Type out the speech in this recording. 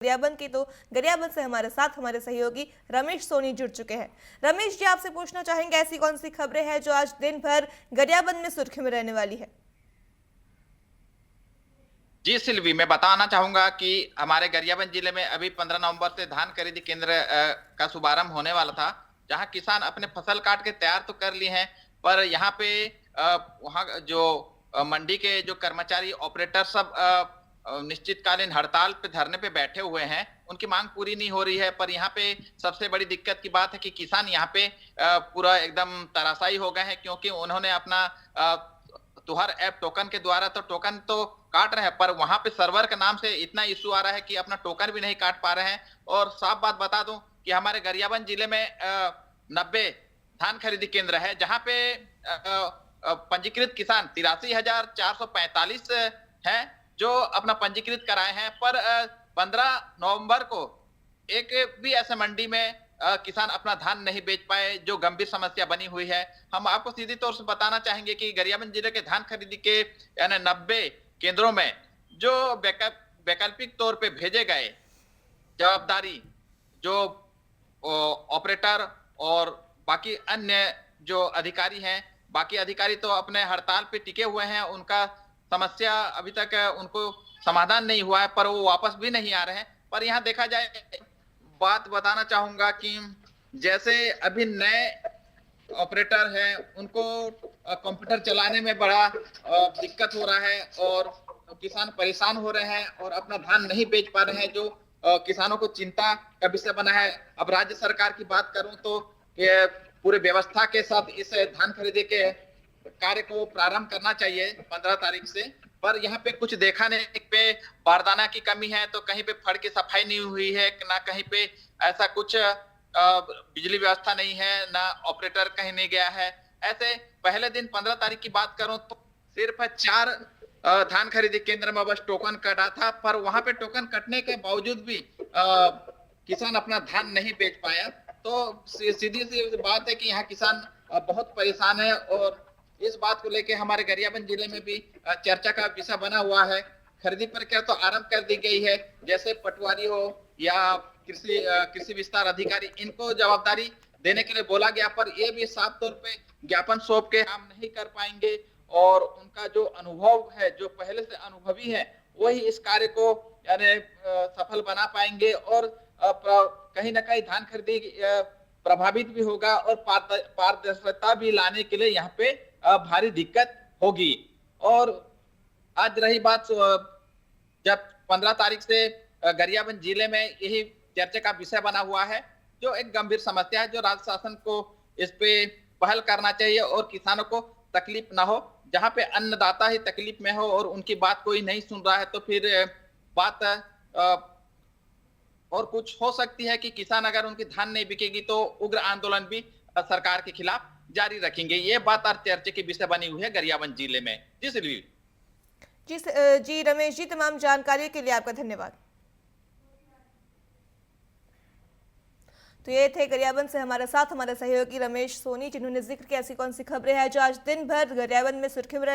गरियाबंद की, तो गरियाबंद से हमारे साथ हमारे सहयोगी रमेश सोनी जुड़ चुके हैं। रमेश जी, आपसे पूछना चाहेंगे ऐसी कौन सी खबरें हैं जो आज दिन भर गरियाबंद में सुर्खी में रहने वाली है? जी सिल्वी, मैं बताना चाहूंगा कि हमारे गरियाबंद जिले में अभी 15 नवंबर से धान खरीदी केंद्र का शुभारंभ होने वाला था, जहां किसान अपने फसल काट के तैयार तो कर लिए हैं, पर यहाँ पे वहां जो मंडी के जो कर्मचारी ऑपरेटर सब निश्चितकालीन हड़ताल पे धरने पे बैठे हुए हैं। उनकी मांग पूरी नहीं हो रही है। पर यहाँ पे सबसे बड़ी दिक्कत की बात है कि किसान यहाँ पे पूरा एकदम तराशाई हो गए हैं, क्योंकि उन्होंने अपना तुहार ऐप टोकन के द्वारा तो टोकन तो काट रहे हैं, पर वहां पे सर्वर के नाम से इतना इश्यू आ रहा है कि अपना टोकन भी नहीं काट पा रहे हैं। और साफ बात बता दूं कि हमारे गरियाबंद जिले में 90 धान खरीदी केंद्र है, जहां पे पंजीकृत किसान 83,445 हैं जो अपना पंजीकृत कराए हैं। पर 15 नवंबर को एक भी ऐसे मंडी में किसान अपना धान नहीं बेच पाए, जो गंभीर समस्या बनी हुई है। हम आपको सीधी तौर से बताना चाहेंगे कि गरियाबंद जिले के धान खरीदी के यानी 90 केंद्रों में जो वैकल्पिक तौर पे भेजे गए जवाबदारी जो ऑपरेटर और बाकी अन्य जो अधिकारी हैं, बाकी अधिकारी तो अपने हड़ताल पे टिके हुए हैं। उनका समस्या अभी तक उनको समाधान नहीं हुआ है, पर वो वापस भी नहीं आ रहे हैं। पर यहाँ देखा जाए, बात बताना चाहूंगा कि जैसे अभी नए ऑपरेटर हैं, उनको कंप्यूटर चलाने में बड़ा दिक्कत हो रहा है और किसान परेशान हो रहे हैं और अपना धान नहीं बेच पा रहे हैं, जो किसानों को चिंता का विषय बना है। अब राज्य सरकार की बात करूं तो ये पूरे व्यवस्था के साथ इस धान खरीदी के कार्य को प्रारंभ करना चाहिए 15 तारीख से। पर यहाँ पे कुछ देखा नहीं, पे बारदाना की कमी है, तो कहीं पे फड़ की सफाई नहीं हुई है, ना कहीं पे ऐसा कुछ बिजली व्यवस्था नहीं है, ना ऑपरेटर कहीं नहीं गया है। ऐसे पहले दिन 15 तारीख की बात करूं तो सिर्फ 4 धान खरीदी केंद्र में बस टोकन कटा था, पर वहां पे टोकन कटने के बावजूद भी किसान अपना धान नहीं बेच पाया। तो सीधी सी बात है कि यहाँ किसान बहुत परेशान है और इस बात को लेके हमारे गरियाबंद जिले में भी चर्चा का विषय बना हुआ है। खरीदी प्रक्रिया तो आरंभ कर दी गई है, जैसे पटवारी हो या कृषि विस्तार अधिकारी, इनको जवाबदारी देने के लिए बोला गया, पर ये भी साफ तौर पे ज्ञापन सौंप के काम नहीं कर पाएंगे और उनका जो अनुभव है, जो पहले से अनुभवी है, वही इस कार्य को यानी सफल बना पाएंगे और कहीं ना कहीं धान खरीदी प्रभावित भी होगा और पारदर्शिता भी लाने के लिए यहाँ पे भारी दिक्कत होगी। और आज रही बात, जब 15 तारीख से गरियाबंद जिले में यही चर्चा का विषय बना हुआ है, जो एक गंभीर समस्या है, जो राज्य शासन को इस पे पहल करना चाहिए और किसानों को तकलीफ ना हो। जहां पे अन्नदाता ही तकलीफ में हो और उनकी बात कोई नहीं सुन रहा है, तो फिर बात और कुछ हो सकती है कि किसान अगर उनकी धान नहीं बिकेगी तो उग्र आंदोलन भी सरकार के खिलाफ जारी रखेंगे। ये बात और चर्चा की विषय बनी हुई है गरियाबंद जिले में। जी सिल्वी। जी रमेश जी, तमाम जानकारी के लिए आपका धन्यवाद। तो ये थे गरियाबंद से हमारे साथ हमारे सहयोगी रमेश सोनी, जिन्होंने जिक्र किया ऐसी कौन सी खबरें हैं जो आज दिन भर गरियाबंद में सुर्खी में